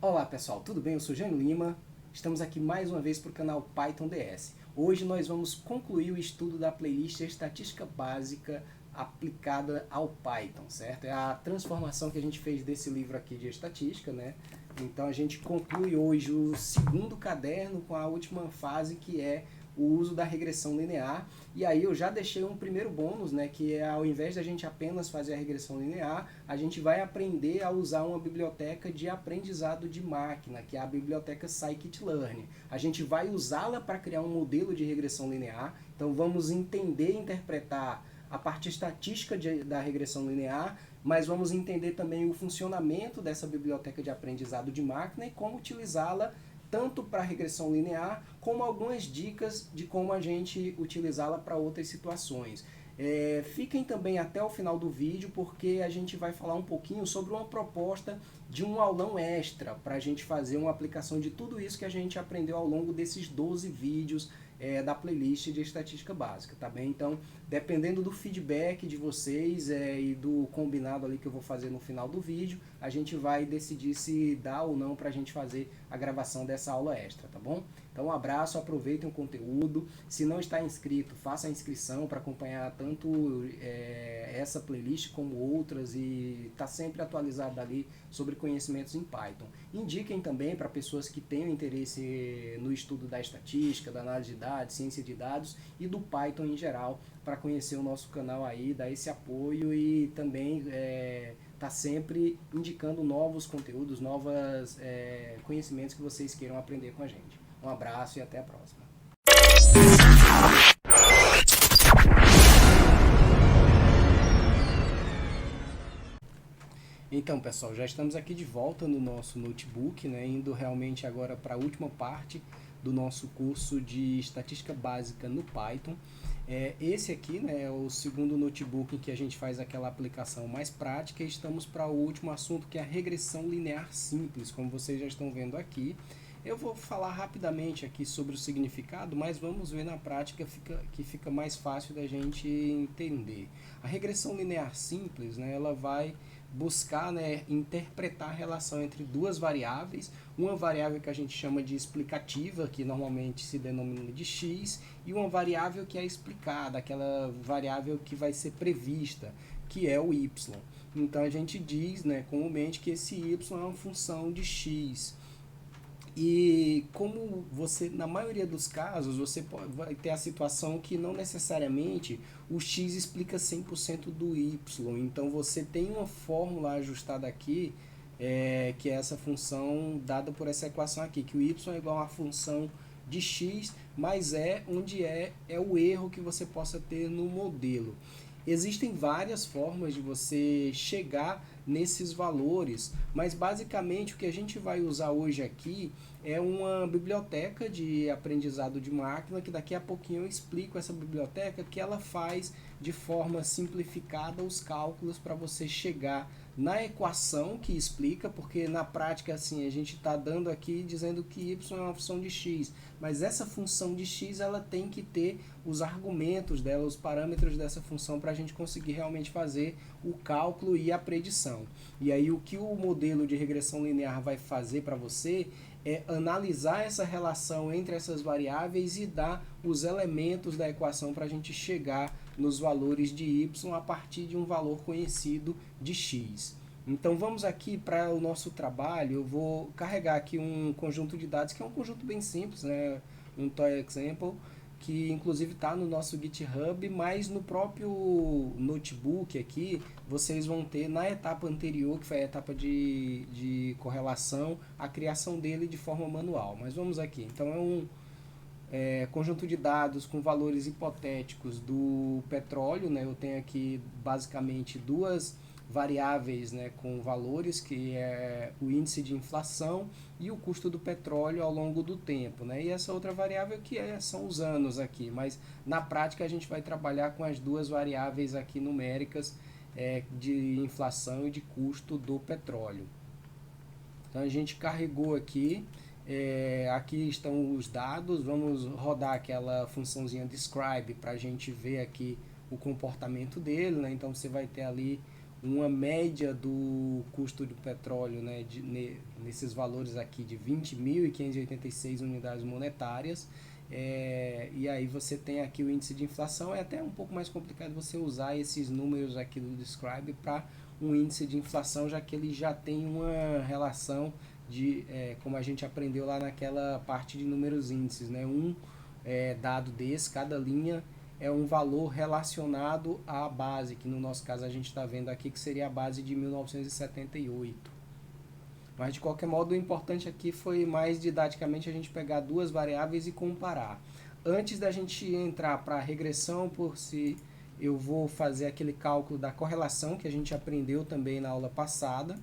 Olá pessoal, tudo bem? Eu sou Jânio Lima, estamos aqui mais uma vez para o canal Python DS. Hoje nós vamos concluir o estudo da playlist Estatística Básica aplicada ao Python, certo? É a transformação que a gente fez desse livro aqui de estatística, né? Então a gente conclui hoje o segundo caderno com a última fase, que é o uso da regressão linear. E aí eu já deixei um primeiro bônus, né, que é, ao invés da gente apenas fazer a regressão linear, a gente vai aprender a usar uma biblioteca de aprendizado de máquina, que é a biblioteca Scikit-learn. A gente vai usá-la para criar um modelo de regressão linear, então vamos entender e interpretar a parte estatística da regressão linear, mas vamos entender também o funcionamento dessa biblioteca de aprendizado de máquina e como utilizá-la tanto para regressão linear, como algumas dicas de como a gente utilizá-la para outras situações. Fiquem também até o final do vídeo, porque a gente vai falar um pouquinho sobre uma proposta de um aulão extra, para a gente fazer uma aplicação de tudo isso que a gente aprendeu ao longo desses 12 vídeos da playlist de estatística básica, tá bem? Então, dependendo do feedback de vocês e do combinado ali que eu vou fazer no final do vídeo, a gente vai decidir se dá ou não para a gente fazer a gravação dessa aula extra, tá bom? Então, um abraço, aproveitem o conteúdo. Se não está inscrito, faça a inscrição para acompanhar tanto essa playlist como outras e está sempre atualizado ali sobre conhecimentos em Python. Indiquem também para pessoas que tenham interesse no estudo da estatística, da análise de dados, ciência de dados e do Python em geral, para conhecer o nosso canal aí, dar esse apoio e também tá sempre indicando novos conteúdos, novos conhecimentos que vocês queiram aprender com a gente. Um abraço e até a próxima. Então, pessoal, já estamos aqui de volta no nosso notebook, né, indo realmente agora para a última parte do nosso curso de Estatística Básica no Python. Esse aqui, né, é o segundo notebook em que a gente faz aquela aplicação mais prática, e estamos para o último assunto, que é a regressão linear simples, como vocês já estão vendo aqui. Eu vou falar rapidamente aqui sobre o significado, mas vamos ver na prática que fica mais fácil da gente entender. A regressão linear simples, né, ela vai buscar, né, interpretar a relação entre duas variáveis, uma variável que a gente chama de explicativa, que normalmente se denomina de x, e uma variável que é explicada, aquela variável que vai ser prevista, que é o y. Então a gente diz, né, comumente, que esse y é uma função de x. E como você, na maioria dos casos, você vai ter a situação que não necessariamente o x explica 100% do y. Então você tem uma fórmula ajustada aqui, que é essa função dada por essa equação aqui, que o y é igual a função de x, mas onde é o erro que você possa ter no modelo. Existem várias formas de você chegar nesses valores, mas basicamente o que a gente vai usar hoje aqui é uma biblioteca de aprendizado de máquina, que daqui a pouquinho eu explico essa biblioteca, que ela faz de forma simplificada os cálculos para você chegar na equação que explica, porque na prática assim a gente está dando aqui dizendo que y é uma função de x, mas essa função de x ela tem que ter os argumentos dela, os parâmetros dessa função, para a gente conseguir realmente fazer o cálculo e a predição. E aí o que o modelo de regressão linear vai fazer para você é analisar essa relação entre essas variáveis e dar os elementos da equação para a gente chegar nos valores de y a partir de um valor conhecido de x. Então vamos aqui para o nosso trabalho. Eu vou carregar aqui um conjunto de dados, que é um conjunto bem simples, né? Um toy example, que inclusive está no nosso GitHub, mas no próprio notebook aqui, vocês vão ter na etapa anterior, que foi a etapa de correlação, a criação dele de forma manual. Mas vamos aqui. Então é um conjunto de dados com valores hipotéticos do petróleo, né? Eu tenho aqui basicamente duas variáveis, né, com valores, que é o índice de inflação e o custo do petróleo ao longo do tempo, né? E essa outra variável que são os anos aqui, mas na prática a gente vai trabalhar com as duas variáveis aqui numéricas, de inflação e de custo do petróleo. Então a gente carregou aqui, aqui estão os dados, vamos rodar aquela funçãozinha describe para a gente ver aqui o comportamento dele, né? Então você vai ter ali uma média do custo do petróleo, né, nesses valores aqui de 20.586 unidades monetárias. E aí você tem aqui o índice de inflação. É até um pouco mais complicado você usar esses números aqui do Describe para um índice de inflação, já que ele já tem uma relação de, como a gente aprendeu lá naquela parte de números índices, né? Dado desse, cada linha é um valor relacionado à base, que no nosso caso a gente está vendo aqui que seria a base de 1978. Mas de qualquer modo, o importante aqui foi mais didaticamente a gente pegar duas variáveis e comparar. Antes da gente entrar para a regressão por si, eu vou fazer aquele cálculo da correlação que a gente aprendeu também na aula passada.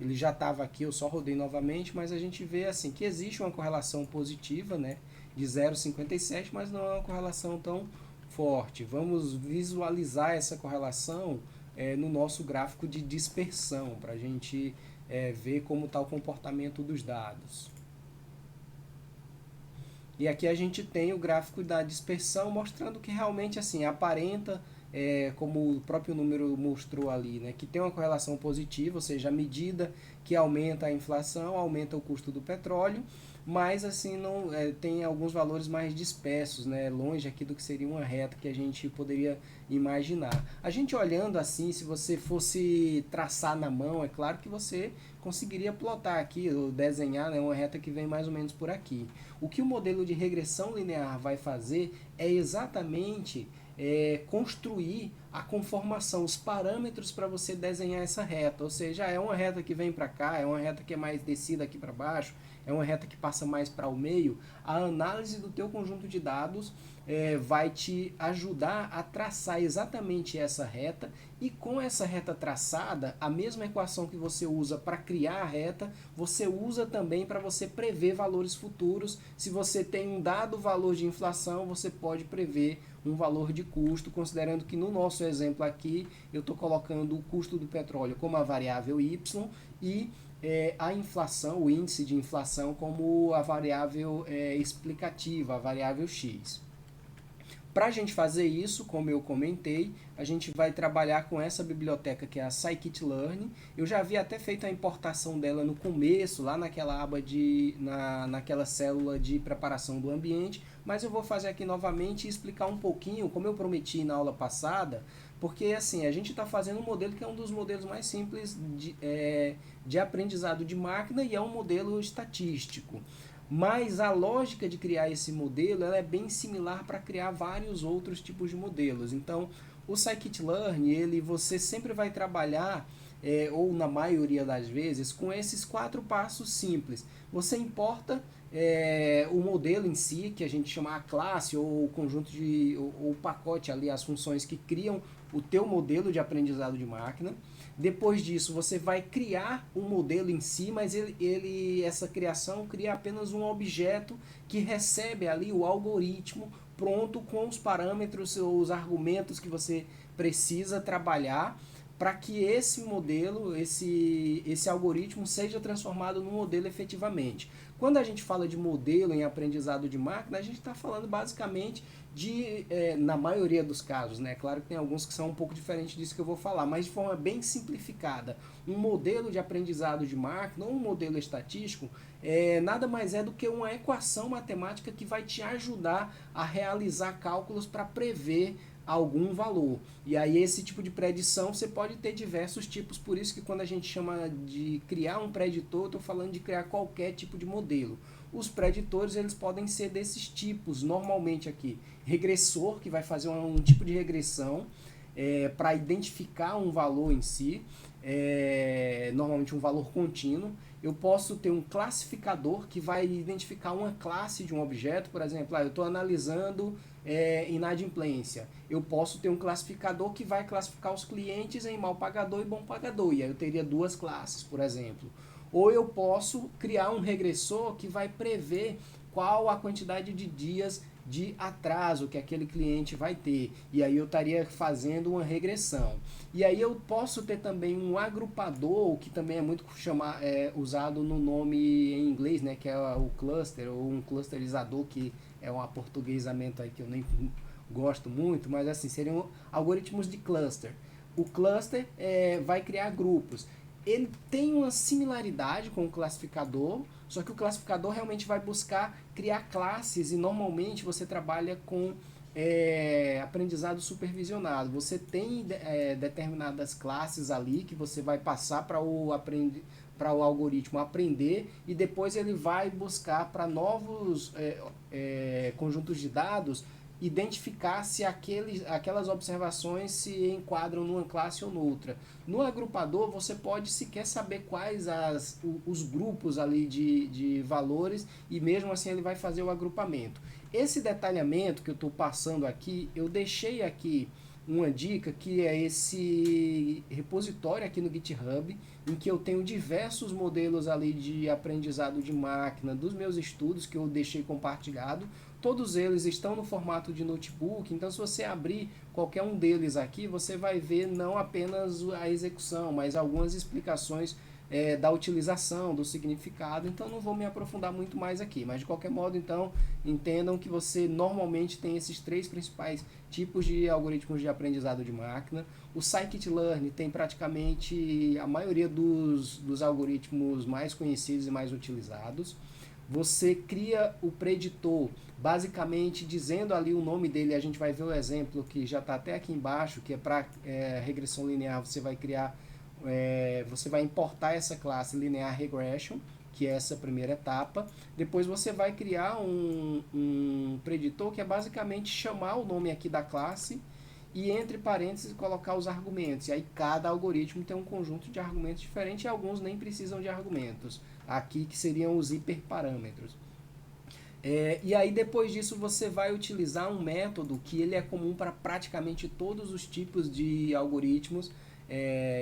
Ele já estava aqui, eu só rodei novamente, mas a gente vê assim que existe uma correlação positiva, né, de 0,57, mas não é uma correlação tão forte. Vamos visualizar essa correlação no nosso gráfico de dispersão, para a gente ver como está o comportamento dos dados. E aqui a gente tem o gráfico da dispersão mostrando que realmente assim aparenta, como o próprio número mostrou ali, né, que tem uma correlação positiva, ou seja, à medida que aumenta a inflação, aumenta o custo do petróleo, mas assim não tem alguns valores mais dispersos, né, longe aqui do que seria uma reta que a gente poderia imaginar. A gente olhando assim, se você fosse traçar na mão, é claro que você conseguiria plotar aqui, ou desenhar, né, uma reta que vem mais ou menos por aqui. O que o modelo de regressão linear vai fazer é exatamente construir a conformação, os parâmetros para você desenhar essa reta, ou seja, é uma reta que vem para cá, é uma reta que é mais descida aqui para baixo, é uma reta que passa mais para o meio. A análise do teu conjunto de dados vai te ajudar a traçar exatamente essa reta, e com essa reta traçada, a mesma equação que você usa para criar a reta, você usa também para você prever valores futuros. Se você tem um dado valor de inflação, você pode prever um valor de custo, considerando que no nosso exemplo aqui, eu estou colocando o custo do petróleo como a variável Y e a inflação, o índice de inflação, como a variável explicativa, a variável X. Para a gente fazer isso, como eu comentei, a gente vai trabalhar com essa biblioteca que é a scikit-learn. Eu já havia até feito a importação dela no começo, lá naquela aba naquela célula de preparação do ambiente, mas eu vou fazer aqui novamente e explicar um pouquinho, como eu prometi na aula passada, porque assim, a gente está fazendo um modelo que é um dos modelos mais simples de aprendizado de máquina e é um modelo estatístico. Mas a lógica de criar esse modelo ela é bem similar para criar vários outros tipos de modelos. Então, o scikit-learn, você sempre vai trabalhar, ou na maioria das vezes, com esses 4 passos simples. Você importa o modelo em si, que a gente chama a classe, ou o conjunto ou o pacote ali, as funções que criam o teu modelo de aprendizado de máquina. Depois disso, você vai criar um modelo em si, mas essa criação cria apenas um objeto que recebe ali o algoritmo pronto com os parâmetros ou os argumentos que você precisa trabalhar para que esse modelo, esse algoritmo seja transformado num modelo efetivamente. Quando a gente fala de modelo em aprendizado de máquina, a gente está falando basicamente na maioria dos casos, né? Claro que tem alguns que são um pouco diferentes disso que eu vou falar, mas de forma bem simplificada, um modelo de aprendizado de máquina ou um modelo estatístico nada mais é do que uma equação matemática que vai te ajudar a realizar cálculos para prever algum valor. E aí esse tipo de predição você pode ter diversos tipos, por isso que quando a gente chama de criar um preditor, eu estou falando de criar qualquer tipo de modelo. Os preditores eles podem ser desses tipos, normalmente aqui, regressor, que vai fazer um tipo de regressão para identificar um valor em si, normalmente um valor contínuo. Eu posso ter um classificador que vai identificar uma classe de um objeto, por exemplo, eu estou analisando inadimplência. Eu posso ter um classificador que vai classificar os clientes em mal pagador e bom pagador, e aí eu teria 2 classes, por exemplo. Ou eu posso criar um regressor que vai prever qual a quantidade de dias de atraso que aquele cliente vai ter, e aí eu estaria fazendo uma regressão. E aí eu posso ter também um agrupador, que também é muito usado no nome em inglês, né, que é o cluster, ou um clusterizador, que é um aportuguesamento aí que eu nem gosto muito, mas assim, seriam algoritmos de cluster. O cluster vai criar grupos. Ele tem uma similaridade com o classificador, só que o classificador realmente vai buscar criar classes e normalmente você trabalha com aprendizado supervisionado. Você tem determinadas classes ali que você vai passar para o algoritmo aprender e depois ele vai buscar para novos conjuntos de dados identificar se aquelas observações se enquadram numa classe ou noutra. No agrupador, você pode sequer saber quais os grupos ali de valores e mesmo assim ele vai fazer o agrupamento. Esse detalhamento que eu estou passando aqui, eu deixei aqui uma dica que é esse repositório aqui no GitHub, em que eu tenho diversos modelos ali de aprendizado de máquina dos meus estudos que eu deixei compartilhado. Todos eles estão no formato de notebook, então se você abrir qualquer um deles aqui, você vai ver não apenas a execução, mas algumas explicações da utilização, do significado, então não vou me aprofundar muito mais aqui, mas de qualquer modo, então, entendam que você normalmente tem esses três principais tipos de algoritmos de aprendizado de máquina. O Scikit-learn tem praticamente a maioria dos algoritmos mais conhecidos e mais utilizados. Você cria o preditor, basicamente dizendo ali o nome dele, a gente vai ver o exemplo que já está até aqui embaixo, que é para regressão linear, você vai criar, você vai importar essa classe linear regression, que é essa primeira etapa. Depois você vai criar um preditor que é basicamente chamar o nome aqui da classe e entre parênteses colocar os argumentos. E aí cada algoritmo tem um conjunto de argumentos diferente e alguns nem precisam de argumentos. Aqui que seriam os hiperparâmetros. E aí depois disso você vai utilizar um método que ele é comum para praticamente todos os tipos de algoritmos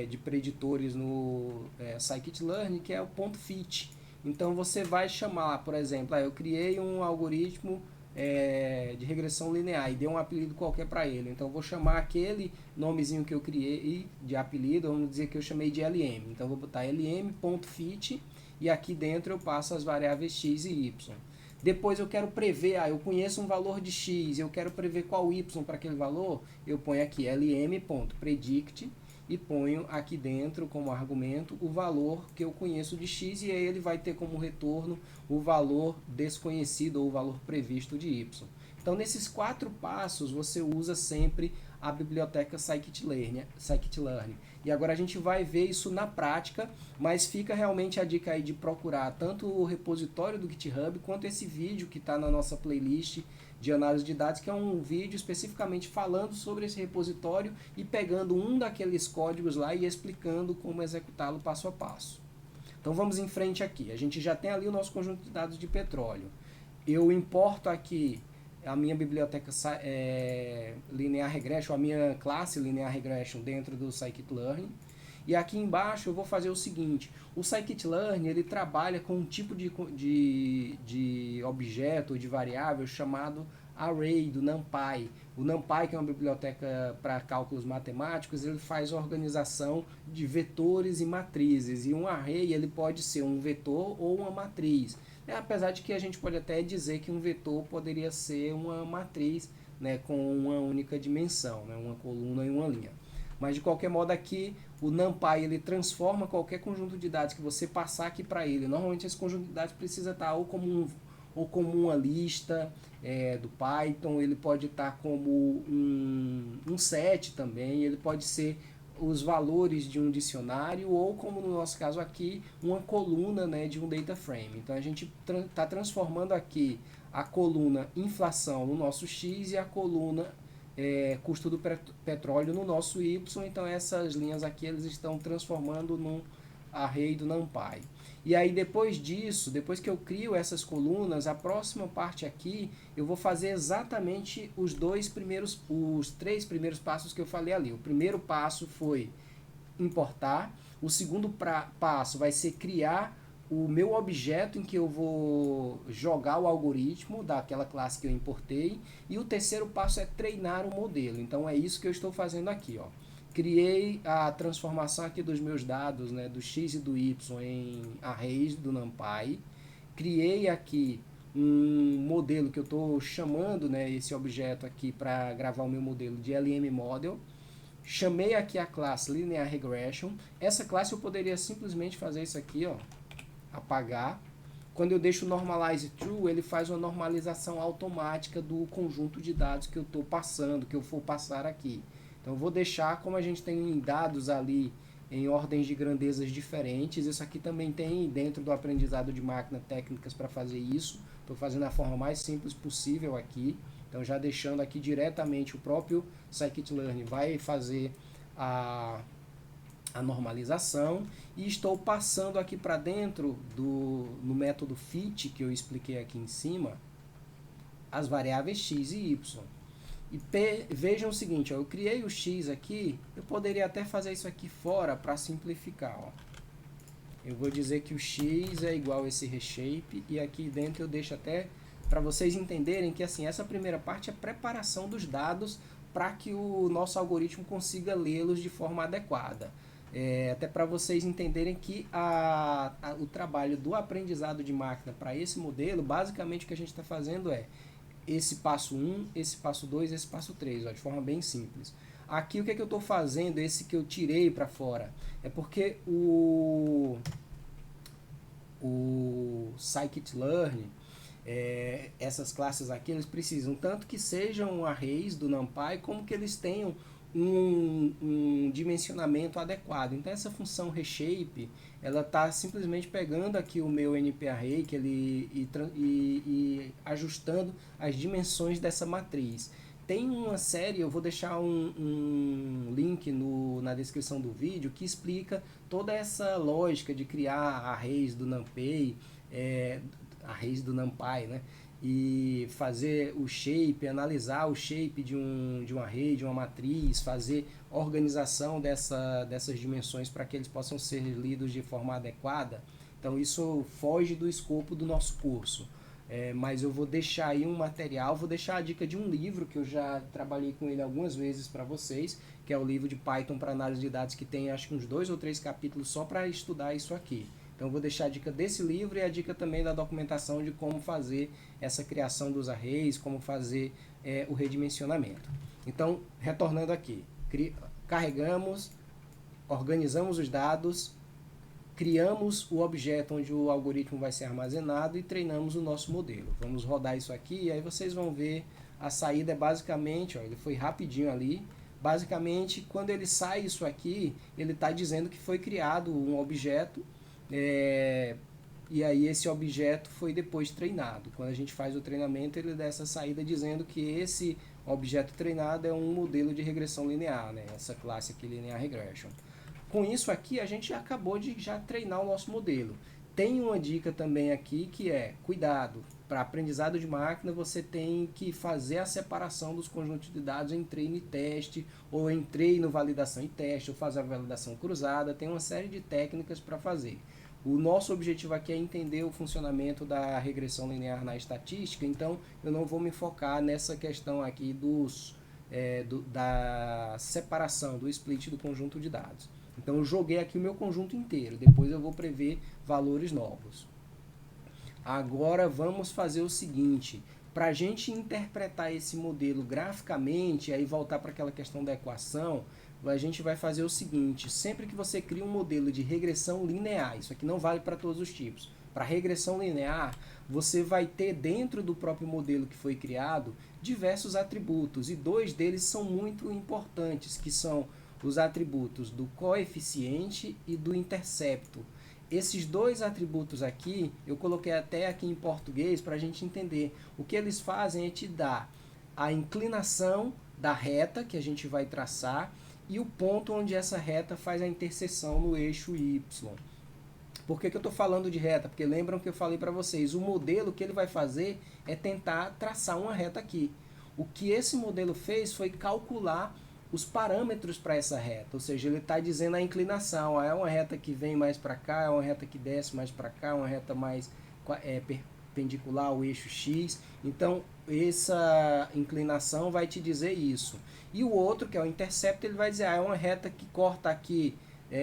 de preditores no Scikit-learn, que é o .fit. Então você vai chamar, por exemplo, eu criei um algoritmo de regressão linear e dei um apelido qualquer para ele. Então eu vou chamar aquele nomezinho que eu criei de apelido, vamos dizer que eu chamei de LM. Então eu vou botar lm.fit e aqui dentro eu passo as variáveis x e y. Depois eu quero prever, eu conheço um valor de x, eu quero prever qual y para aquele valor, eu ponho aqui lm.predict e ponho aqui dentro como argumento o valor que eu conheço de x e aí ele vai ter como retorno o valor desconhecido ou o valor previsto de y. Então nesses 4 passos você usa sempre a biblioteca Scikit-learn. E agora a gente vai ver isso na prática, mas fica realmente a dica aí de procurar tanto o repositório do GitHub quanto esse vídeo que está na nossa playlist de análise de dados, que é um vídeo especificamente falando sobre esse repositório e pegando um daqueles códigos lá e explicando como executá-lo passo a passo. Então vamos em frente aqui. A gente já tem ali o nosso conjunto de dados de petróleo. Eu importo aqui a minha biblioteca linear regression, a minha classe linear regression dentro do Scikit-learn. E aqui embaixo eu vou fazer o seguinte, o Scikit-learn ele trabalha com um tipo de objeto, de variável chamado array do NumPy. O NumPy, que é uma biblioteca para cálculos matemáticos, ele faz a organização de vetores e matrizes. E um array ele pode ser um vetor ou uma matriz. Apesar de que a gente pode até dizer que um vetor poderia ser uma matriz, né, com uma única dimensão, né, uma coluna e uma linha. Mas de qualquer modo aqui, o NumPy ele transforma qualquer conjunto de dados que você passar aqui para ele. Normalmente esse conjunto de dados precisa estar ou como uma lista do Python, ele pode estar como um set também, ele pode ser os valores de um dicionário ou, como no nosso caso aqui, uma coluna, né, de um data frame. Então a gente está transformando aqui a coluna inflação no nosso X e a coluna custo do petróleo no nosso Y. Então essas linhas aqui eles estão transformando num array do NumPy. E aí depois disso, depois que eu crio essas colunas, a próxima parte aqui eu vou fazer exatamente os três primeiros passos que eu falei ali. O primeiro passo foi importar, o segundo passo vai ser criar o meu objeto em que eu vou jogar o algoritmo daquela classe que eu importei, e o terceiro passo é treinar o modelo. Então é isso que eu estou fazendo aqui, ó. Criei a transformação aqui dos meus dados, né, do x e do y em arrays do NumPy. Criei aqui um modelo que eu estou chamando, né, esse objeto aqui para gravar o meu modelo de LM Model. chamei aqui a classe Linear Regression. Essa classe eu poderia simplesmente fazer isso aqui, ó, apagar. Quando eu deixo o Normalize True, ele faz uma normalização automática do conjunto de dados que eu estou passando, que eu for passar aqui. Então eu vou deixar, como a gente tem dados ali em ordens de grandezas diferentes, isso aqui também tem dentro do aprendizado de máquina técnicas para fazer isso. Estou fazendo da forma mais simples possível aqui. Então já deixando aqui diretamente o próprio Scikit-learn vai fazer a normalização, e estou passando aqui para dentro no método fit que eu expliquei aqui em cima as variáveis x e y. E vejam o seguinte, ó, eu criei o x aqui, eu poderia até fazer isso aqui fora para simplificar. Ó. Eu vou dizer que o x é igual a esse reshape, e aqui dentro eu deixo até para vocês entenderem que assim, essa primeira parte é a preparação dos dados para que o nosso algoritmo consiga lê-los de forma adequada. Até para vocês entenderem que o trabalho do aprendizado de máquina para esse modelo, basicamente o que a gente está fazendo é esse passo 1, esse passo 2, esse passo 3, ó, de forma bem simples. Aqui o que, é que eu estou fazendo, esse que eu tirei para fora, é porque o Scikit-learn, essas classes aqui, eles precisam tanto que sejam arrays do NumPy, como que eles tenham um dimensionamento adequado. Então essa função reshape, ela está simplesmente pegando aqui o meu NP-array que e ajustando as dimensões dessa matriz. Tem uma série, eu vou deixar um link na descrição do vídeo que explica toda essa lógica de criar arrays do NumPy, arrays do NumPy, né? E fazer o shape, analisar o shape de um array, de uma matriz, fazer organização dessas dimensões para que eles possam ser lidos de forma adequada. Então isso foge do escopo do nosso curso. Mas eu vou deixar aí um material, vou deixar a dica de um livro que eu já trabalhei com ele algumas vezes para vocês, que é o livro de Python para análise de dados, que tem acho que uns 2 ou 3 capítulos só para estudar isso aqui. Então eu vou deixar a dica desse livro e a dica também da documentação de como fazer essa criação dos arrays, como fazer o redimensionamento. Então, retornando aqui, carregamos, organizamos os dados, criamos o objeto onde o algoritmo vai ser armazenado e treinamos o nosso modelo. Vamos rodar isso aqui e aí vocês vão ver a saída é basicamente, ó, ele foi rapidinho ali. Basicamente, quando ele sai isso aqui, ele está dizendo que foi criado um objeto, e aí esse objeto foi depois treinado. Quando a gente faz o treinamento, ele dá essa saída dizendo que esse objeto treinado é um modelo de regressão linear, né? Essa classe aqui, Linear Regression. Com isso aqui, a gente acabou de já treinar o nosso modelo. Tem uma dica também aqui que é, cuidado, para aprendizado de máquina você tem que fazer a separação dos conjuntos de dados em treino e teste, ou em treino, validação e teste, ou fazer a validação cruzada, tem uma série de técnicas para fazer. O nosso objetivo aqui é entender o funcionamento da regressão linear na estatística, então eu não vou me focar nessa questão aqui da separação, do split do conjunto de dados. Então eu joguei aqui o meu conjunto inteiro, depois eu vou prever valores novos. Agora vamos fazer o seguinte, para a gente interpretar esse modelo graficamente, aí voltar para aquela questão da equação, a gente vai fazer o seguinte, sempre que você cria um modelo de regressão linear, isso aqui não vale para todos os tipos, para regressão linear, você vai ter dentro do próprio modelo que foi criado diversos atributos, e 2 deles são muito importantes, que são os atributos do coeficiente e do intercepto. Esses 2 atributos aqui, eu coloquei até aqui em português para a gente entender. O que eles fazem é te dar a inclinação da reta que a gente vai traçar e o ponto onde essa reta faz a interseção no eixo Y. Por que eu estou falando de reta? Porque lembram que eu falei para vocês, o modelo que ele vai fazer é tentar traçar uma reta aqui. O que esse modelo fez foi calcular os parâmetros para essa reta, ou seja, ele está dizendo a inclinação, é uma reta que vem mais para cá, é uma reta que desce mais para cá, é uma reta mais perpendicular ao eixo X, então essa inclinação vai te dizer isso. E o outro, que é o intercepto, ele vai dizer, é uma reta que corta aqui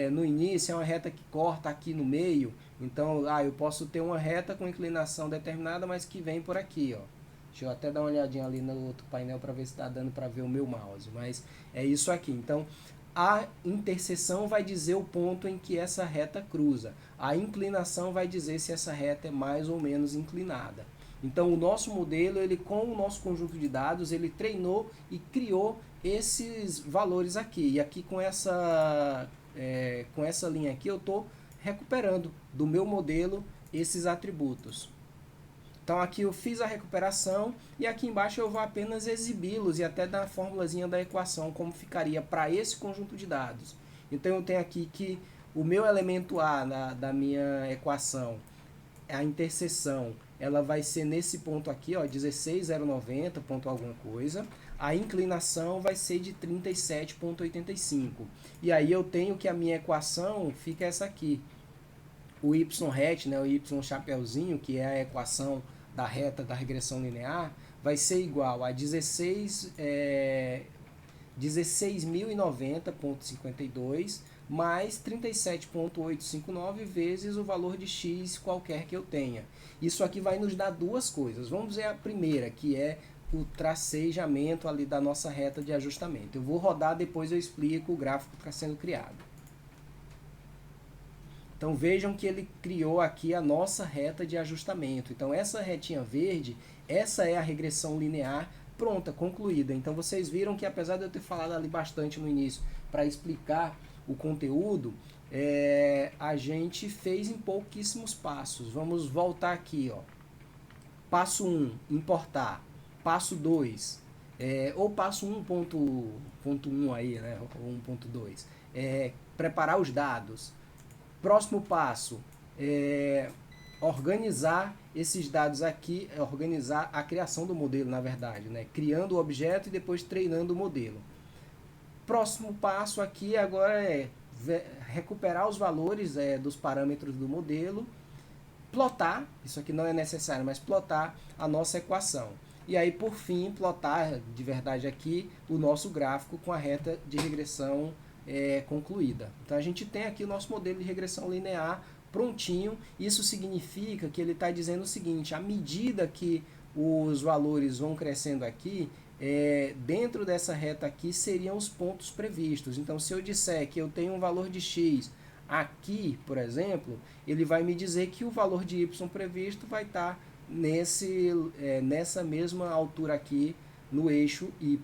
no início, é uma reta que corta aqui no meio, então eu posso ter uma reta com inclinação determinada, mas que vem por aqui, ó. Deixa eu até dar uma olhadinha ali no outro painel para ver se está dando para ver o meu mouse, mas é isso aqui. Então, a interseção vai dizer o ponto em que essa reta cruza. A inclinação vai dizer se essa reta é mais ou menos inclinada. Então, o nosso modelo, ele com o nosso conjunto de dados, ele treinou e criou esses valores aqui. E aqui com essa linha aqui, eu estou recuperando do meu modelo esses atributos. Então aqui eu fiz a recuperação e aqui embaixo eu vou apenas exibi-los e até dar a formulazinha da equação, como ficaria para esse conjunto de dados. Então eu tenho aqui que o meu elemento A da minha equação, a interseção, ela vai ser nesse ponto aqui, ó, 16,090, ponto alguma coisa. A inclinação vai ser de 37,85. E aí eu tenho que a minha equação fica essa aqui. O y hat, né, o y chapeuzinho, que é a equação da reta da regressão linear, vai ser igual a 16.090,52 mais 37,859 vezes o valor de x qualquer que eu tenha. Isso aqui vai nos dar duas coisas. Vamos ver a primeira, que é o tracejamento ali da nossa reta de ajustamento. Eu vou rodar, depois eu explico o gráfico que está sendo criado. Então vejam que ele criou aqui a nossa reta de ajustamento. Então essa retinha verde, essa é a regressão linear pronta, concluída. Então vocês viram que apesar de eu ter falado ali bastante no início para explicar o conteúdo, a gente fez em pouquíssimos passos. Vamos voltar aqui, ó. Passo 1, importar. Passo 2, ou passo 1.1 aí, né, ou 1.2, preparar os dados. Próximo passo, organizar esses dados aqui, organizar a criação do modelo, na verdade, né? Criando o objeto e depois treinando o modelo. Próximo passo aqui agora é recuperar os valores dos parâmetros do modelo, plotar, isso aqui não é necessário, mas plotar a nossa equação. E aí, por fim, plotar de verdade aqui o nosso gráfico com a reta de regressão concluída. Então a gente tem aqui o nosso modelo de regressão linear prontinho. Isso significa que ele está dizendo o seguinte: à medida que os valores vão crescendo aqui, dentro dessa reta aqui seriam os pontos previstos. Então se eu disser que eu tenho um valor de x aqui, por exemplo, ele vai me dizer que o valor de y previsto vai estar nessa mesma altura aqui no eixo y.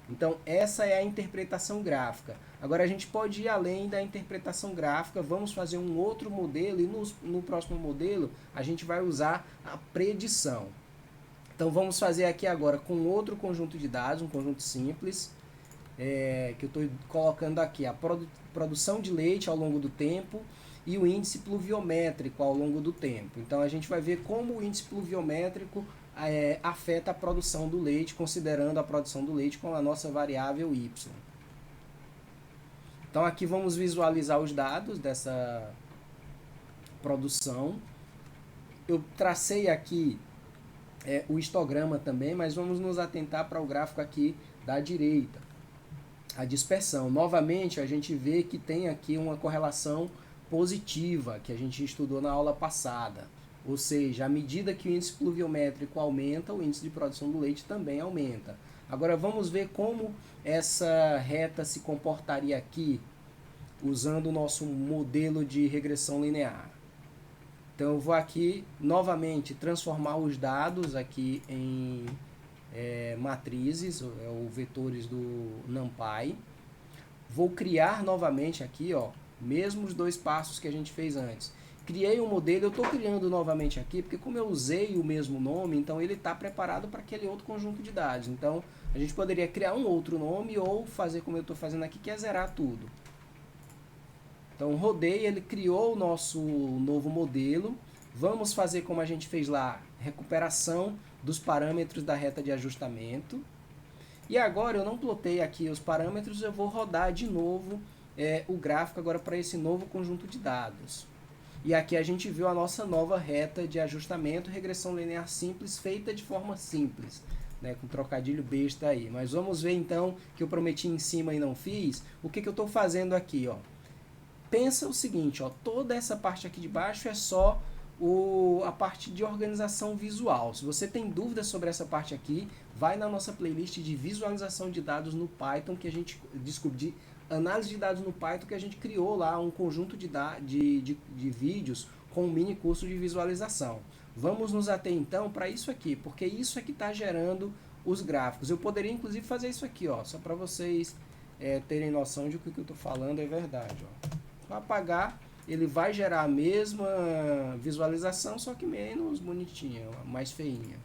Então essa é a interpretação gráfica. Agora a gente pode ir além da interpretação gráfica, vamos fazer um outro modelo e no próximo modelo a gente vai usar a predição. Então vamos fazer aqui agora com outro conjunto de dados, um conjunto simples, que eu estou colocando aqui a produção de leite ao longo do tempo e o índice pluviométrico ao longo do tempo. Então a gente vai ver como o índice pluviométrico afeta a produção do leite, considerando a produção do leite com a nossa variável y. Então aqui vamos visualizar os dados dessa produção. Eu tracei aqui o histograma também, mas vamos nos atentar para o gráfico aqui da direita. A dispersão. Novamente, a gente vê que tem aqui uma correlação positiva, que a gente estudou na aula passada. Ou seja, à medida que o índice pluviométrico aumenta, o índice de produção do leite também aumenta. Agora vamos ver como essa reta se comportaria aqui, usando o nosso modelo de regressão linear. Então eu vou aqui, novamente, transformar os dados aqui em matrizes, ou vetores do NumPy. Vou criar novamente aqui, ó, mesmo os dois passos que a gente fez antes. Criei um modelo, eu estou criando novamente aqui, porque como eu usei o mesmo nome, então ele está preparado para aquele outro conjunto de dados. Então, a gente poderia criar um outro nome ou fazer como eu estou fazendo aqui, que é zerar tudo. Então, rodei, ele criou o nosso novo modelo. Vamos fazer como a gente fez lá, recuperação dos parâmetros da reta de ajustamento. E agora, eu não plotei aqui os parâmetros, eu vou rodar de novo o gráfico agora para esse novo conjunto de dados. E aqui a gente viu a nossa nova reta de ajustamento, regressão linear simples, feita de forma simples, né, com trocadilho besta aí. Mas vamos ver então, que eu prometi em cima e não fiz, o que eu estou fazendo aqui, ó. Pensa o seguinte, ó, toda essa parte aqui de baixo é só a parte de organização visual. Se você tem dúvidas sobre essa parte aqui, vai na nossa playlist de visualização de dados no Python, que a gente descobriu, de análise de dados no Python, que a gente criou lá um conjunto de vídeos com um mini curso de visualização. Vamos nos ater então para isso aqui, porque isso é que está gerando os gráficos. Eu poderia inclusive fazer isso aqui, ó, só para vocês terem noção de que o que eu estou falando é verdade. Ó. Vou apagar, ele vai gerar a mesma visualização, só que menos bonitinha, ó, mais feinha.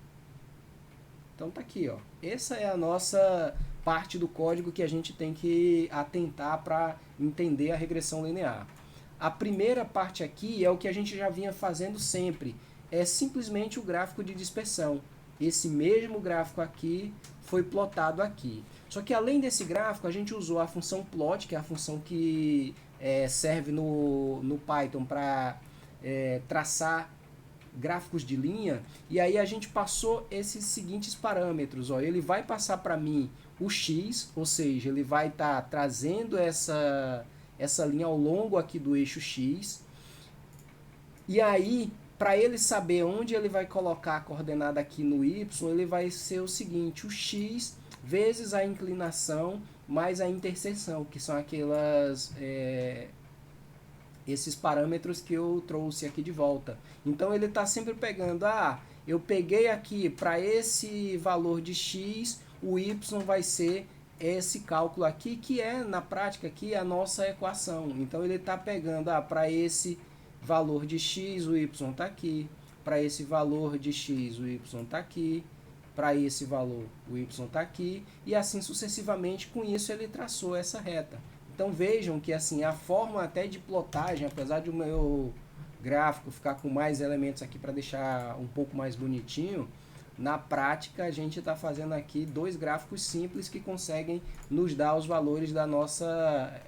Então tá aqui, ó. Essa é a nossa parte do código que a gente tem que atentar para entender a regressão linear. A primeira parte aqui é o que a gente já vinha fazendo sempre, é simplesmente o gráfico de dispersão. Esse mesmo gráfico aqui foi plotado aqui. Só que além desse gráfico, a gente usou a função plot, que é a função que serve no Python para traçar gráficos de linha, e aí a gente passou esses seguintes parâmetros. Ó, ele vai passar para mim o x, ou seja, ele vai estar trazendo essa linha ao longo aqui do eixo x, e aí para ele saber onde ele vai colocar a coordenada aqui no y, ele vai ser o seguinte, o x vezes a inclinação mais a interseção, que são esses parâmetros que eu trouxe aqui de volta. Então ele está sempre pegando, eu peguei aqui para esse valor de x, o y vai ser esse cálculo aqui, que é na prática aqui a nossa equação. Então ele está pegando, para esse valor de x, o y está aqui, para esse valor de x, o y está aqui, para esse valor, o y está aqui, e assim sucessivamente. Com isso ele traçou essa reta. Então vejam que assim, a forma até de plotagem, apesar de o meu gráfico ficar com mais elementos aqui para deixar um pouco mais bonitinho, na prática a gente está fazendo aqui dois gráficos simples que conseguem nos dar os valores da nossa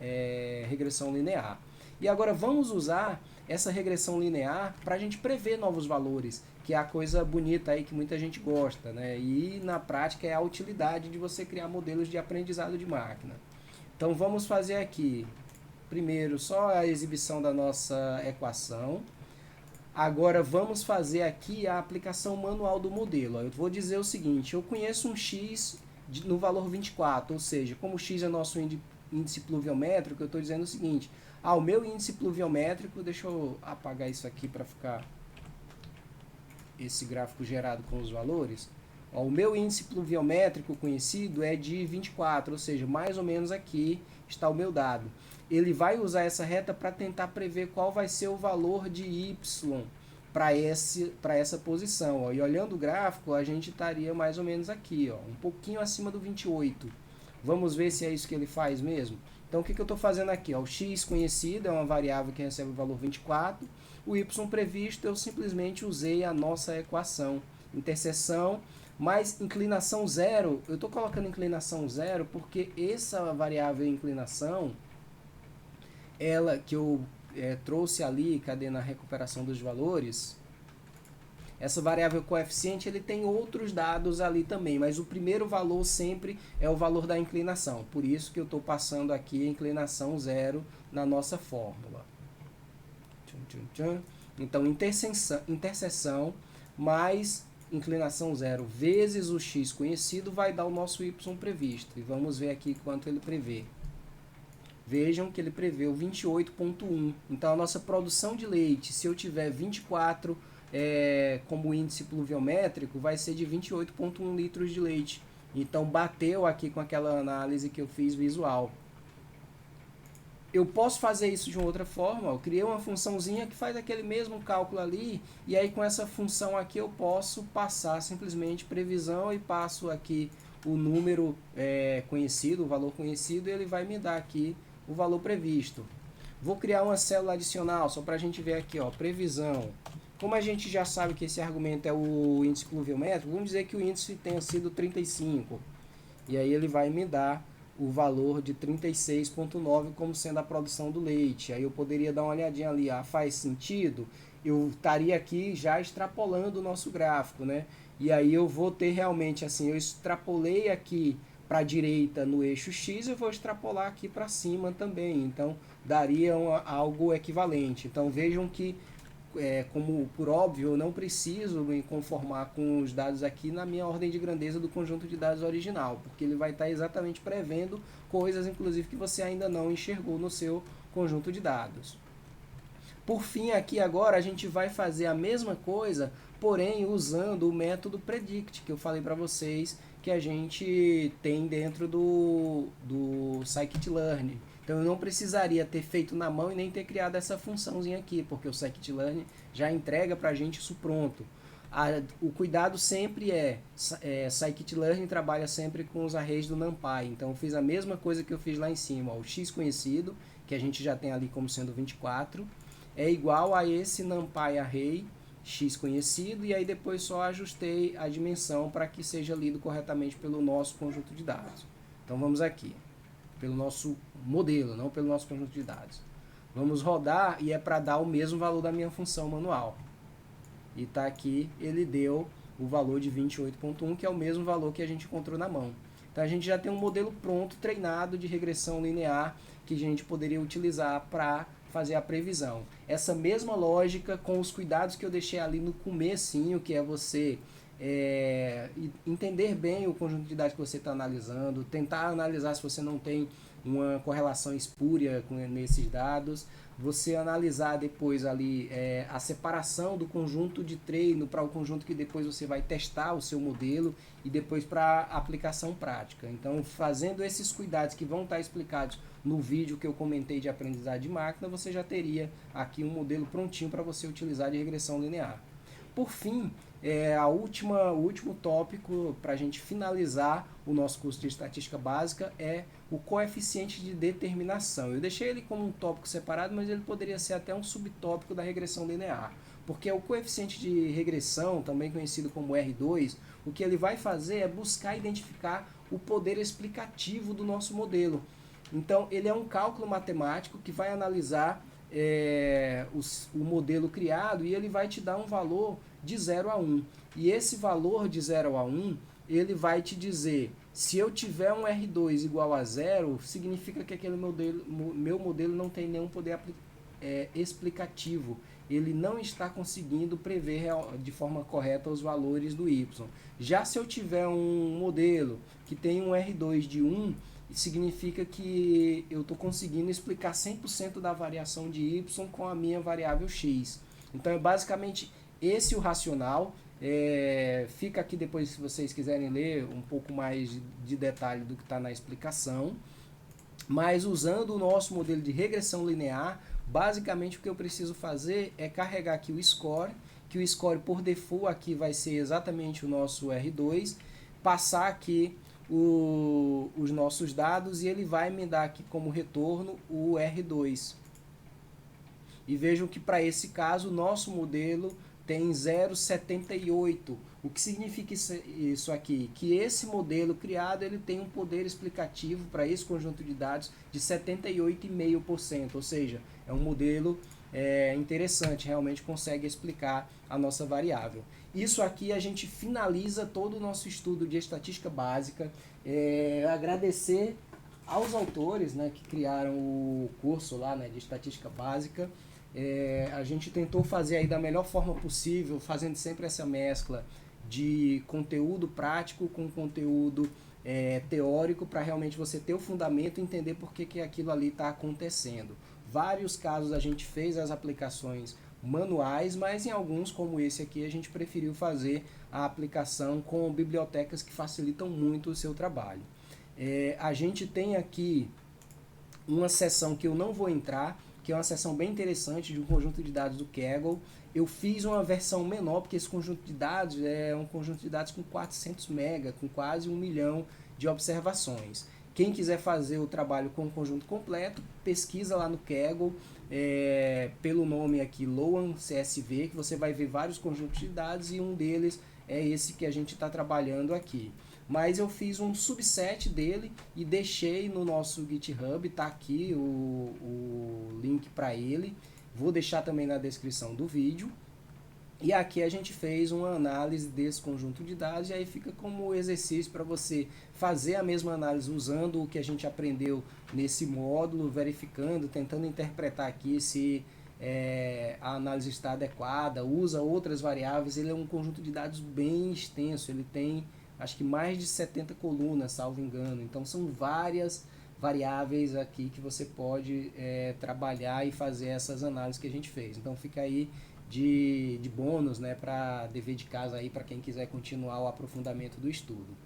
regressão linear. E agora vamos usar essa regressão linear para a gente prever novos valores, que é a coisa bonita aí que muita gente gosta, né? E na prática é a utilidade de você criar modelos de aprendizado de máquina. Então vamos fazer aqui, primeiro só a exibição da nossa equação. Agora vamos fazer aqui a aplicação manual do modelo. Eu vou dizer o seguinte, eu conheço um x no valor 24, ou seja, como x é nosso índice pluviométrico, eu estou dizendo o seguinte, o meu índice pluviométrico, deixa eu apagar isso aqui para ficar esse gráfico gerado com os valores. O meu índice pluviométrico conhecido é de 24, ou seja, mais ou menos aqui está o meu dado. Ele vai usar essa reta para tentar prever qual vai ser o valor de y para essa posição. E olhando o gráfico, a gente estaria mais ou menos aqui, um pouquinho acima do 28. Vamos ver se é isso que ele faz mesmo? Então o que eu estou fazendo aqui? O x conhecido é uma variável que recebe o valor 24. O y previsto eu simplesmente usei a nossa equação. Interseção mais inclinação zero. Eu estou colocando inclinação zero porque essa variável inclinação, ela que eu trouxe ali, cadê na recuperação dos valores, essa variável coeficiente, ele tem outros dados ali também, mas o primeiro valor sempre é o valor da inclinação. Por isso que eu estou passando aqui a inclinação zero na nossa fórmula. Então, interseção mais inclinação zero vezes o x conhecido vai dar o nosso y previsto. E vamos ver aqui quanto ele prevê. Vejam que ele preveu 28,1. Então, a nossa produção de leite, se eu tiver 24 como índice pluviométrico, vai ser de 28,1 litros de leite. Então, bateu aqui com aquela análise que eu fiz visual. Eu posso fazer isso de uma outra forma. Eu criei uma funçãozinha que faz aquele mesmo cálculo ali, e aí com essa função aqui eu posso passar simplesmente previsão e passo aqui o número conhecido, o valor conhecido, e ele vai me dar aqui o valor previsto. Vou criar uma célula adicional só para a gente ver aqui, previsão. Como a gente já sabe que esse argumento é o índice pluviométrico, vamos dizer que o índice tenha sido 35. E aí ele vai me dar o valor de 36,9 como sendo a produção do leite. Aí eu poderia dar uma olhadinha ali, faz sentido? Eu estaria aqui já extrapolando o nosso gráfico, né? E aí eu vou ter realmente assim, eu extrapolei aqui para a direita no eixo X, eu vou extrapolar aqui para cima também. Então daria algo equivalente. Então vejam que como por óbvio, eu não preciso me conformar com os dados aqui na minha ordem de grandeza do conjunto de dados original, porque ele vai estar exatamente prevendo coisas, inclusive, que você ainda não enxergou no seu conjunto de dados. Por fim, aqui agora a gente vai fazer a mesma coisa, porém usando o método predict, que eu falei para vocês que a gente tem dentro do scikit-learn. Então eu não precisaria ter feito na mão e nem ter criado essa funçãozinha aqui, porque o scikit-learn já entrega para a gente isso pronto. O cuidado sempre scikit-learn trabalha sempre com os arrays do NumPy, então eu fiz a mesma coisa que eu fiz lá em cima, ó, o x conhecido, que a gente já tem ali como sendo 24, é igual a esse NumPy array x conhecido, e aí depois só ajustei a dimensão para que seja lido corretamente pelo nosso conjunto de dados. Então vamos aqui, pelo nosso modelo, não pelo nosso conjunto de dados. Vamos rodar e é para dar o mesmo valor da minha função manual. E está aqui, ele deu o valor de 28.1, que é o mesmo valor que a gente encontrou na mão. Então a gente já tem um modelo pronto, treinado de regressão linear, que a gente poderia utilizar para fazer a previsão. Essa mesma lógica, com os cuidados que eu deixei ali no comecinho, que é você entender bem o conjunto de dados que você está analisando, tentar analisar se você não tem uma correlação espúria nesses dados, você analisar depois ali a separação do conjunto de treino para o conjunto que depois você vai testar o seu modelo e depois para aplicação prática. Então, fazendo esses cuidados que vão estar explicados no vídeo que eu comentei de aprendizagem de máquina, você já teria aqui um modelo prontinho para você utilizar de regressão linear. Por fim, o último tópico para a gente finalizar o nosso curso de estatística básica é o coeficiente de determinação. Eu deixei ele como um tópico separado, mas ele poderia ser até um subtópico da regressão linear, porque o coeficiente de regressão, também conhecido como R2, o que ele vai fazer é buscar identificar o poder explicativo do nosso modelo. Então, ele é um cálculo matemático que vai analisar o modelo criado e ele vai te dar um valor de 0 a 1. E esse valor de 0 a 1, ele vai te dizer, se eu tiver um R2 igual a 0, significa que aquele meu modelo não tem nenhum poder explicativo. Ele não está conseguindo prever de forma correta os valores do Y. Já se eu tiver um modelo que tem um R2 de 1, significa que eu estou conseguindo explicar 100% da variação de Y com a minha variável X. Então é basicamente esse o racional. Fica aqui depois se vocês quiserem ler um pouco mais de detalhe do que está na explicação. Mas usando o nosso modelo de regressão linear, basicamente o que eu preciso fazer é carregar aqui o score, que o score por default aqui vai ser exatamente o nosso R2, passar aqui os nossos dados e ele vai me dar aqui como retorno o R2. E vejam que para esse caso o nosso modelo tem 0,78. O que significa isso aqui? Que esse modelo criado ele tem um poder explicativo para esse conjunto de dados de 78,5%, ou seja, é um modelo interessante, realmente consegue explicar a nossa variável. Isso aqui a gente finaliza todo o nosso estudo de estatística básica. Agradecer aos autores, né, que criaram o curso lá, né, de estatística básica. A gente tentou fazer aí da melhor forma possível, fazendo sempre essa mescla de conteúdo prático com conteúdo teórico, para realmente você ter o fundamento e entender por que aquilo ali está acontecendo. Vários casos a gente fez as aplicações manuais, mas em alguns, como esse aqui, a gente preferiu fazer a aplicação com bibliotecas que facilitam muito o seu trabalho. A gente tem aqui uma seção que eu não vou entrar, que é uma seção bem interessante de um conjunto de dados do Kaggle. Eu fiz uma versão menor, porque esse conjunto de dados é um conjunto de dados com 400 MB, com quase 1 milhão de observações. Quem quiser fazer o trabalho com o conjunto completo, pesquisa lá no Kaggle, pelo nome aqui Loan CSV, que você vai ver vários conjuntos de dados e um deles é esse que a gente está trabalhando aqui. Mas eu fiz um subset dele e deixei no nosso GitHub, tá aqui o link para ele. Vou deixar também na descrição do vídeo. E aqui a gente fez uma análise desse conjunto de dados e aí fica como exercício para você fazer a mesma análise usando o que a gente aprendeu nesse módulo, verificando, tentando interpretar aqui se a análise está adequada, usa outras variáveis. Ele é um conjunto de dados bem extenso, ele tem acho que mais de 70 colunas, salvo engano. Então são várias variáveis aqui que você pode trabalhar e fazer essas análises que a gente fez. Então fica aí de bônus, né, para dever de casa aí para quem quiser continuar o aprofundamento do estudo.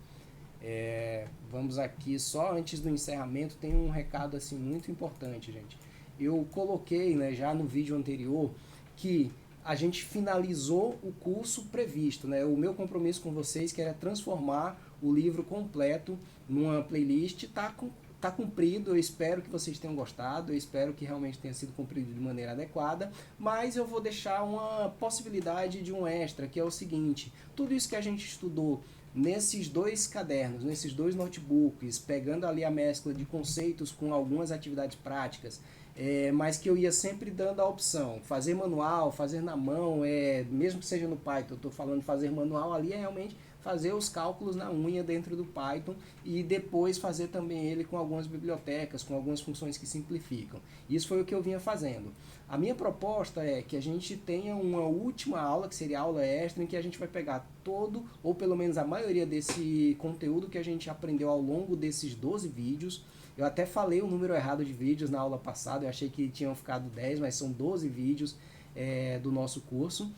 Vamos aqui, só antes do encerramento, tem um recado assim muito importante, gente. Eu coloquei, né, já no vídeo anterior que a gente finalizou o curso previsto, né? O meu compromisso com vocês, que era transformar o livro completo numa playlist, tá cumprido. Eu espero que vocês tenham gostado, eu espero que realmente tenha sido cumprido de maneira adequada, mas eu vou deixar uma possibilidade de um extra, que é o seguinte: tudo isso que a gente estudou nesses dois cadernos, nesses dois notebooks, pegando ali a mescla de conceitos com algumas atividades práticas, mas que eu ia sempre dando a opção, fazer manual, fazer na mão, mesmo que seja no Python, eu estou falando fazer manual, ali é realmente fazer os cálculos na unha dentro do Python e depois fazer também ele com algumas bibliotecas, com algumas funções que simplificam. Isso foi o que eu vinha fazendo. A minha proposta é que a gente tenha uma última aula, que seria a aula extra, em que a gente vai pegar todo, ou pelo menos a maioria desse conteúdo que a gente aprendeu ao longo desses 12 vídeos. Eu até falei o número errado de vídeos na aula passada, eu achei que tinham ficado 10, mas são 12 vídeos do nosso curso.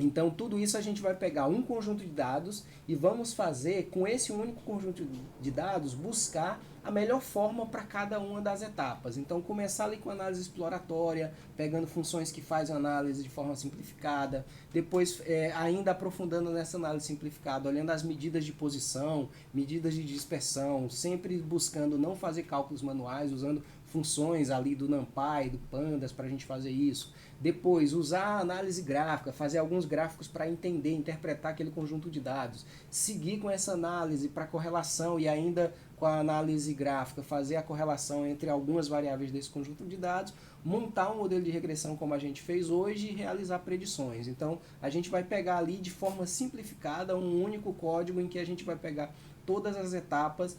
Então, tudo isso a gente vai pegar um conjunto de dados e vamos fazer, com esse único conjunto de dados, buscar a melhor forma para cada uma das etapas. Então, começar ali com análise exploratória, pegando funções que fazem análise de forma simplificada, depois ainda aprofundando nessa análise simplificada, olhando as medidas de posição, medidas de dispersão, sempre buscando não fazer cálculos manuais, usando funções ali do NumPy, do Pandas para a gente fazer isso. Depois, usar a análise gráfica, fazer alguns gráficos para entender, interpretar aquele conjunto de dados. Seguir com essa análise para correlação e ainda com a análise gráfica, fazer a correlação entre algumas variáveis desse conjunto de dados, montar um modelo de regressão como a gente fez hoje e realizar predições. Então, a gente vai pegar ali de forma simplificada um único código em que a gente vai pegar todas as etapas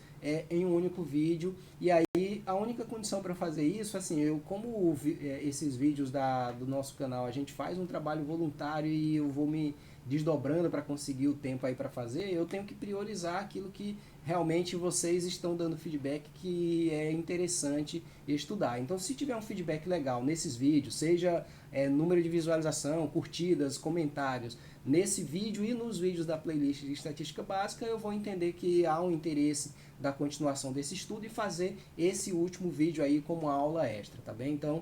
em um único vídeo. E aí a única condição para fazer isso, assim, como esses vídeos do nosso canal, a gente faz um trabalho voluntário e eu vou me desdobrando para conseguir o tempo aí para fazer, eu tenho que priorizar aquilo que realmente vocês estão dando feedback que é interessante estudar. Então, se tiver um feedback legal nesses vídeos, seja número de visualização, curtidas, comentários, nesse vídeo e nos vídeos da playlist de estatística básica, eu vou entender que há um interesse da continuação desse estudo e fazer esse último vídeo aí como aula extra, tá bem? Então,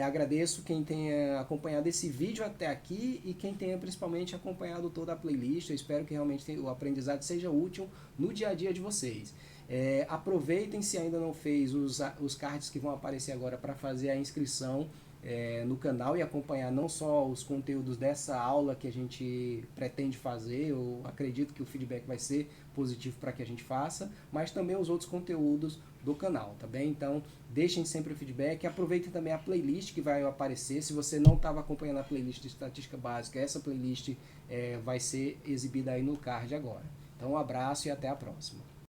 agradeço quem tenha acompanhado esse vídeo até aqui e quem tenha principalmente acompanhado toda a playlist. Eu espero que realmente o aprendizado seja útil no dia a dia de vocês. Aproveitem, se ainda não fez, os cards que vão aparecer agora para fazer a inscrição no canal e acompanhar não só os conteúdos dessa aula que a gente pretende fazer. Eu acredito que o feedback vai ser positivo para que a gente faça, mas também os outros conteúdos do canal, tá bem? Então, deixem sempre o feedback, aproveitem também a playlist que vai aparecer. Se você não estava acompanhando a playlist de estatística básica, essa playlist vai ser exibida aí no card agora. Então, um abraço e até a próxima.